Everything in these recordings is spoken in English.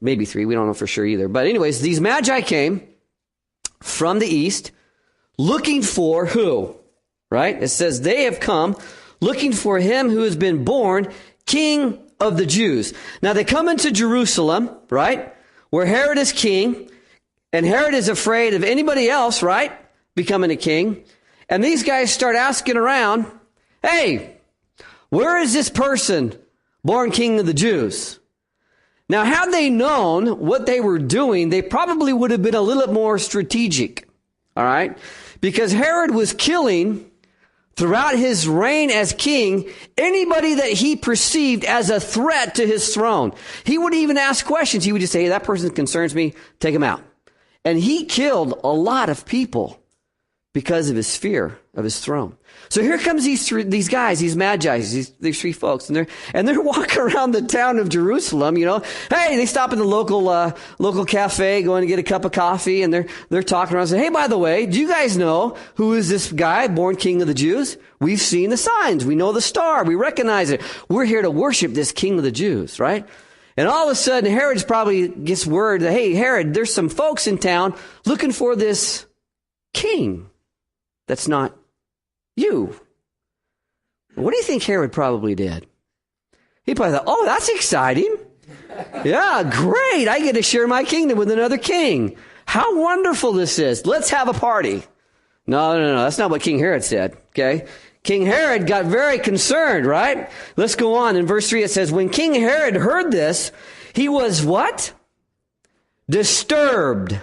maybe 3. We don't know for sure either. But anyways, these magi came from the east looking for who? Right? It says they have come looking for him who has been born King of the Jews. Now they come into Jerusalem, right? Where Herod is king. And Herod is afraid of anybody else, right? Becoming a king. And these guys start asking around, hey, where is this person born King of the Jews? Now, had they known what they were doing, they probably would have been a little more strategic. All right? Because Herod was killing, throughout his reign as king, anybody that he perceived as a threat to his throne. He wouldn't even ask questions. He would just say, hey, that person concerns me, take him out. And he killed a lot of people because of his fear of his throne. So here comes these guys, these magi, these 3 folks, and they're walking around the town of Jerusalem, you know. Hey, they stop in the local cafe, going to get a cup of coffee, and they're talking around, saying, hey, by the way, do you guys know who is this guy born King of the Jews? We've seen the signs, we know the star, we recognize it. We're here to worship this King of the Jews, right? And all of a sudden, Herod probably gets word that, hey, Herod, there's some folks in town looking for this king that's not you. What do you think Herod probably did? He probably thought, oh, that's exciting. Yeah, great. I get to share my kingdom with another king. How wonderful this is. Let's have a party. No. That's not what King Herod said, okay? King Herod got very concerned, right? Let's go on. In verse 3, it says, when King Herod heard this, he was what? Disturbed.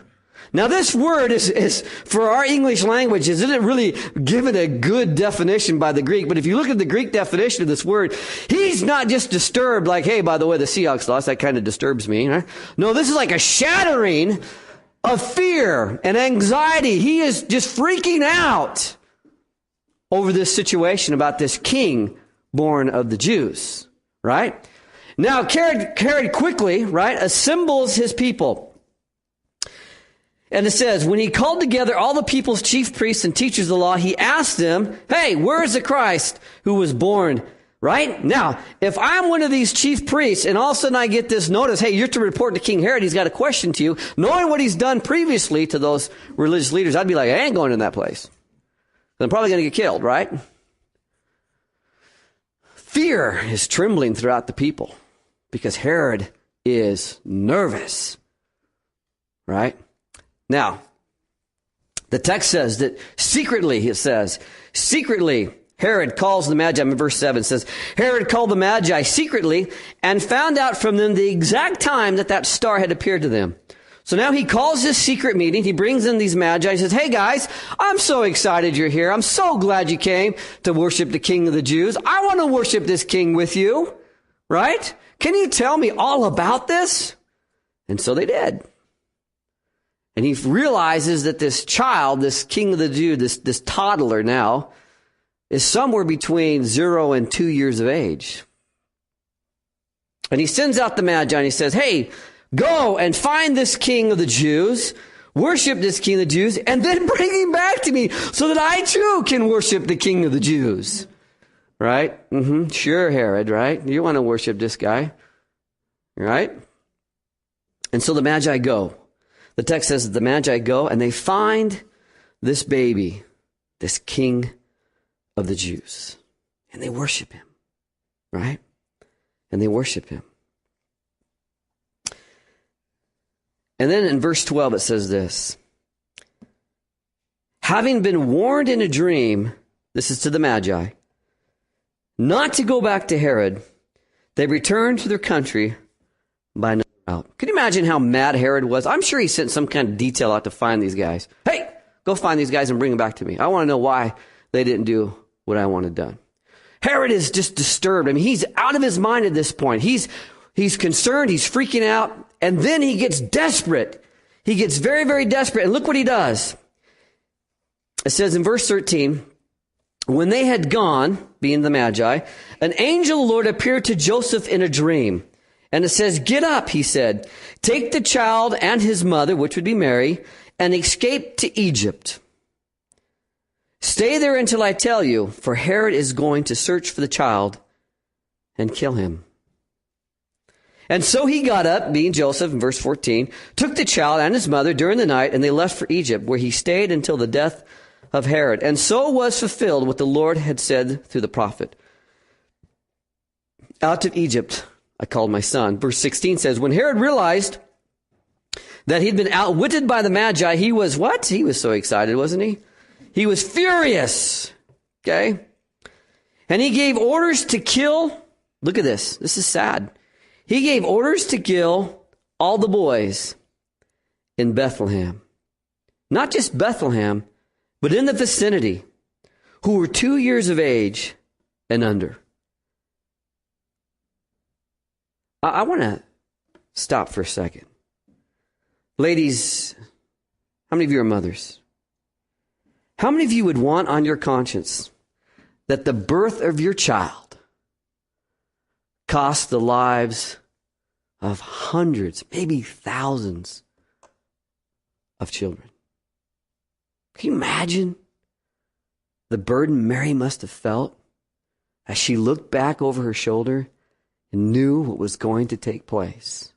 Now, this word is for our English language, isn't really given a good definition by the Greek. But if you look at the Greek definition of this word, he's not just disturbed like, hey, by the way, the Seahawks lost. That kind of disturbs me. Right? No, this is like a shattering of fear and anxiety. He is just freaking out over this situation about this king born of the Jews, right? Now, Herod quickly, right, assembles his people. And it says, when he called together all the people's chief priests and teachers of the law, he asked them, hey, where is the Christ who was born, right? Now, if I'm one of these chief priests and all of a sudden I get this notice, hey, you're to report to King Herod, he's got a question to you, knowing what he's done previously to those religious leaders, I'd be like, I ain't going in that place. I'm probably going to get killed, right? Fear is trembling throughout the people because Herod is nervous, right? Now, the text says that secretly, Herod calls the Magi, in verse 7 says, Herod called the Magi secretly and found out from them the exact time that star had appeared to them. So now he calls this secret meeting. He brings in these magi. He says, hey guys, I'm so excited you're here. I'm so glad you came to worship the King of the Jews. I want to worship this king with you, right? Can you tell me all about this? And so they did. And he realizes that this child, this King of the Jews, this toddler now, is somewhere between 0 and 2 years of age. And he sends out the magi and he says, hey, go and find this King of the Jews, worship this King of the Jews, and then bring him back to me so that I too can worship the King of the Jews. Right? Sure, Herod, right? You want to worship this guy. Right? And so the Magi go. The text says that the Magi go and they find this baby, this King of the Jews. And they worship him. Right? And they worship him. And then in verse 12 it says this. Having been warned in a dream, this is to the Magi, not to go back to Herod, they returned to their country by another route. Can you imagine how mad Herod was? I'm sure he sent some kind of detail out to find these guys. Hey, go find these guys and bring them back to me. I want to know why they didn't do what I wanted done. Herod is just disturbed. I mean, he's out of his mind at this point. He's concerned. He's freaking out. And then he gets desperate. He gets very, very desperate. And look what he does. It says in verse 13, when they had gone, being the Magi, an angel of the Lord appeared to Joseph in a dream. And it says, get up, he said, take the child and his mother, which would be Mary, and escape to Egypt. Stay there until I tell you, for Herod is going to search for the child and kill him. And so he got up, being Joseph, in verse 14, took the child and his mother during the night, and they left for Egypt, where he stayed until the death of Herod. And so was fulfilled what the Lord had said through the prophet. Out of Egypt I called my son. Verse 16 says, when Herod realized that he'd been outwitted by the Magi, he was what? He was so excited, wasn't he? He was furious. Okay? And he gave orders to kill. Look at this. This is sad. He gave orders to kill all the boys in Bethlehem. Not just Bethlehem, but in the vicinity, who were 2 years of age and under. I want to stop for a second. Ladies, how many of you are mothers? How many of you would want on your conscience that the birth of your child cost the lives of hundreds, maybe thousands of children? Can you imagine the burden Mary must have felt as she looked back over her shoulder and knew what was going to take place?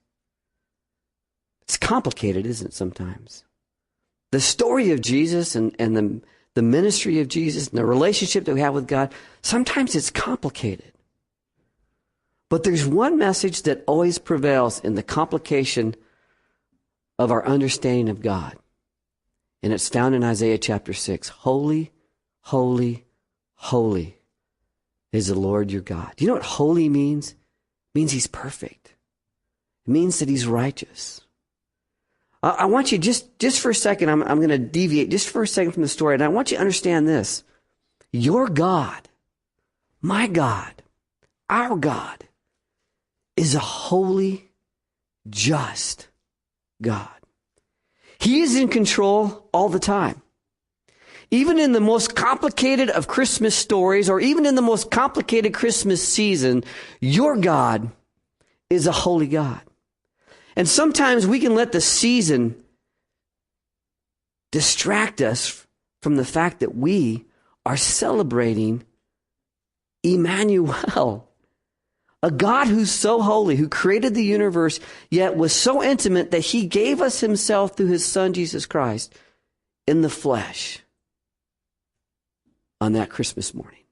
It's complicated, isn't it, sometimes? The story of Jesus and the ministry of Jesus and the relationship that we have with God, sometimes it's complicated. But there's one message that always prevails in the complication of our understanding of God. And it's found in Isaiah chapter 6. Holy, holy, holy is the Lord your God. Do you know what holy means? It means he's perfect. It means that he's righteous. I want you just for a second, I'm going to deviate just for a second from the story, and I want you to understand this. Your God, my God, our God, is a holy, just God. He is in control all the time. Even in the most complicated of Christmas stories, or even in the most complicated Christmas season, your God is a holy God. And sometimes we can let the season distract us from the fact that we are celebrating Emmanuel, a God who's so holy, who created the universe, yet was so intimate that he gave us himself through his son, Jesus Christ, in the flesh on that Christmas morning.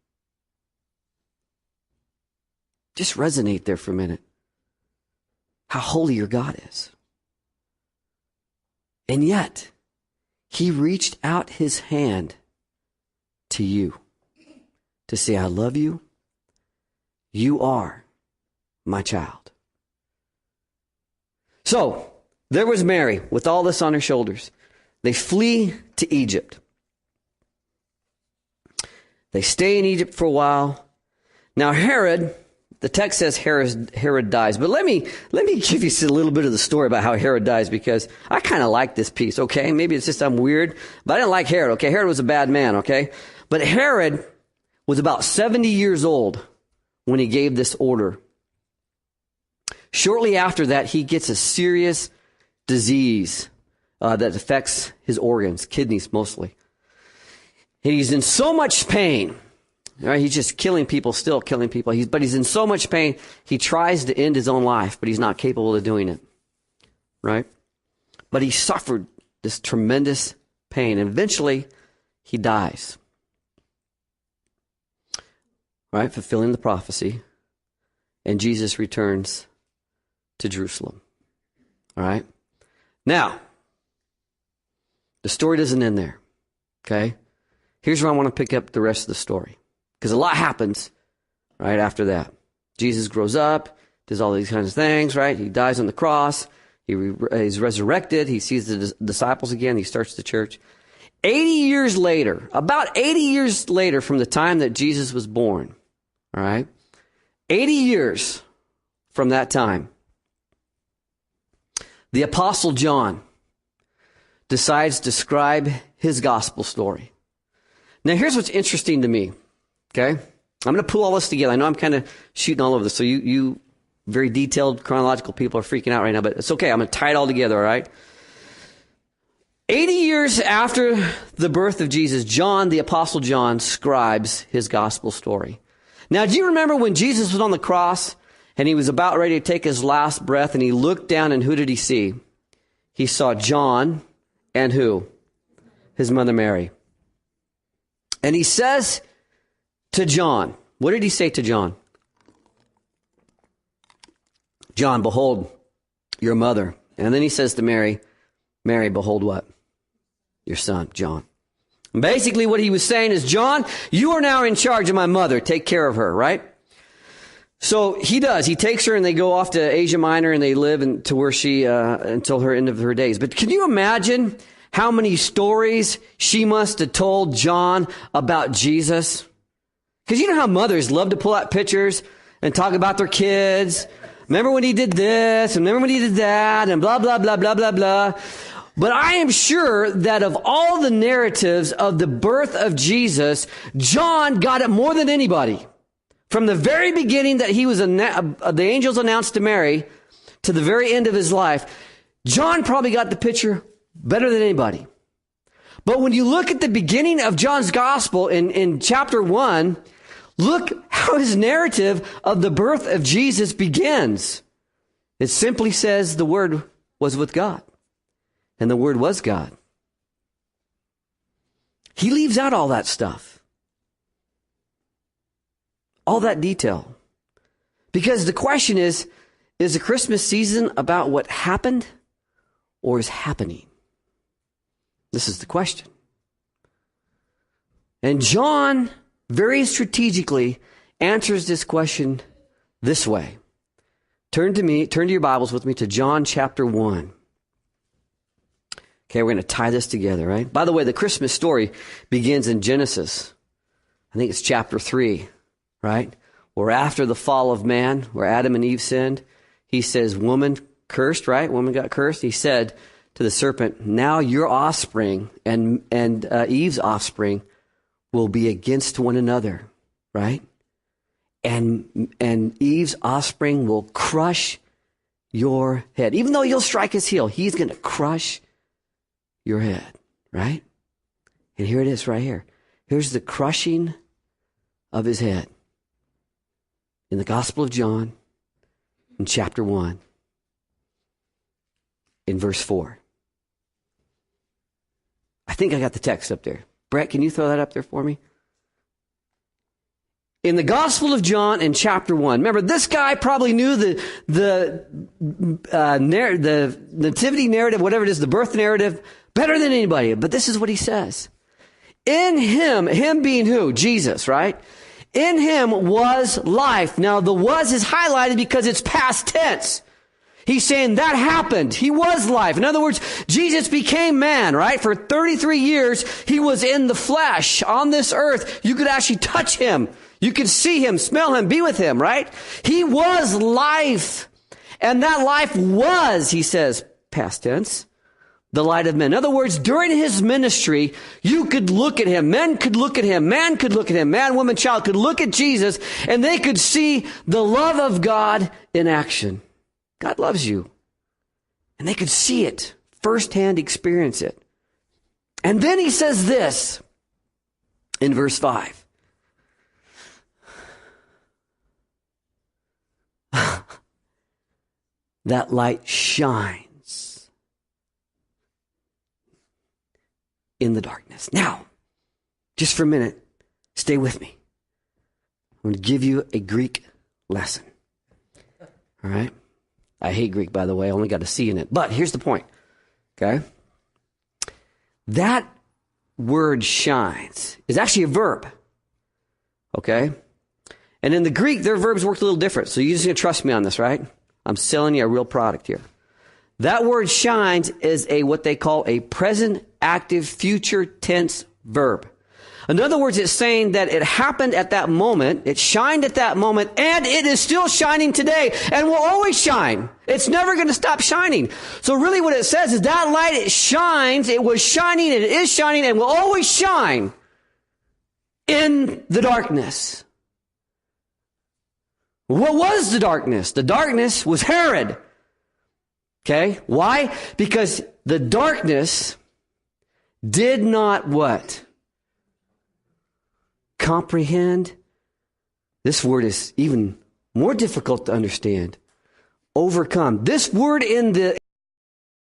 Just resonate there for a minute. How holy your God is. And yet, he reached out his hand to you to say, I love you. You are my child. So, there was Mary with all this on her shoulders. They flee to Egypt. They stay in Egypt for a while. Now Herod, the text says Herod dies, but let me give you a little bit of the story about how Herod dies, because I kind of like this piece, okay? Maybe it's just I'm weird, but I didn't like Herod, okay? Herod was a bad man, okay? But Herod was about 70 years old when he gave this order. Shortly after that, he gets a serious disease that affects his organs, kidneys mostly. He's in so much pain. Right? He's just killing people, still killing people. But he's in so much pain, he tries to end his own life, but he's not capable of doing it. Right? But he suffered this tremendous pain. And eventually, he dies. Right? Fulfilling the prophecy. And Jesus returns to Jerusalem. All right? Now, the story doesn't end there. Okay? Here's where I want to pick up the rest of the story. Because a lot happens right after that. Jesus grows up, does all these kinds of things, right? He dies on the cross. He's resurrected. He sees the disciples again. He starts the church. 80 years later, about 80 years later from the time that Jesus was born, all right? 80 years from that time, the Apostle John decides to scribe his gospel story. Now, here's what's interesting to me, okay? I'm going to pull all this together. I know I'm kind of shooting all over this, so you very detailed chronological people are freaking out right now, but it's okay. I'm going to tie it all together, all right? 80 years after the birth of Jesus, John, the Apostle John, scribes his gospel story. Now, do you remember when Jesus was on the cross And he was about ready to take his last breath, and he looked down, and who did he see? He saw John and who? His mother Mary. And he says to John, what did he say to John? John, behold your mother. And then he says to Mary, Mary, behold what? Your son, John. And basically what he was saying is, John, you are now in charge of my mother. Take care of her, right? So he does. He takes her and they go off to Asia Minor and they live to where she, until her end of her days. But can you imagine how many stories she must have told John about Jesus? Because you know how mothers love to pull out pictures and talk about their kids. Remember when he did this, and remember when he did that, and blah, blah, blah, blah, blah, blah. But I am sure that of all the narratives of the birth of Jesus, John got it more than anybody. From the very beginning that he was the angels announced to Mary to the very end of his life, John probably got the picture better than anybody. But when you look at the beginning of John's gospel in chapter 1, look how his narrative of the birth of Jesus begins. It simply says the Word was with God, and the Word was God. He leaves out all that stuff. All that detail. Because the question is the Christmas season about what happened or is happening? This is the question. And John very strategically answers this question this way. Turn to your Bibles with me to John chapter 1. Okay, we're going to tie this together, right? By the way, the Christmas story begins in Genesis. I think it's chapter 3. Right? Where after the fall of man, where Adam and Eve sinned, he says, woman cursed, right? Woman got cursed. He said to the serpent, now your offspring and Eve's offspring will be against one another, right? And Eve's offspring will crush your head. Even though you'll strike his heel, he's going to crush your head, right? And here it is right here. Here's the crushing of his head. In the Gospel of John, in chapter 1, in verse 4. I think I got the text up there. Brett, can you throw that up there for me? In the Gospel of John, in chapter 1. Remember, this guy probably knew the nativity narrative, whatever it is, the birth narrative, better than anybody. But this is what he says. In him being who? Jesus, right? In him was life. Now, the was is highlighted because it's past tense. He's saying that happened. He was life. In other words, Jesus became man, right? For 33 years, he was in the flesh on this earth. You could actually touch him. You could see him, smell him, be with him, right? He was life. And that life was, he says, past tense, the light of men. In other words, during his ministry, you could look at him. Men could look at him. Man could look at him. Man, woman, child could look at Jesus, and they could see the love of God in action. God loves you. And they could see it, firsthand experience it. And then he says this in verse 5. That light shines in the darkness. Now, just for a minute, stay with me. I'm going to give you a Greek lesson. All right? I hate Greek, by the way. I only got a C in it. But here's the point. Okay? That word shines is actually a verb. Okay? And in the Greek, their verbs work a little different. So you're just going to trust me on this, right? I'm selling you a real product here. That word shines is what they call a present active future tense verb. In other words, it's saying that it happened at that moment, it shined at that moment, and it is still shining today and will always shine. It's never going to stop shining. So really what it says is that light, it shines, it was shining, it is shining, and will always shine in the darkness. What was the darkness? The darkness was Herod. Okay? Why? Because the darkness did not what? Comprehend. This word is even more difficult to understand. Overcome. This word in the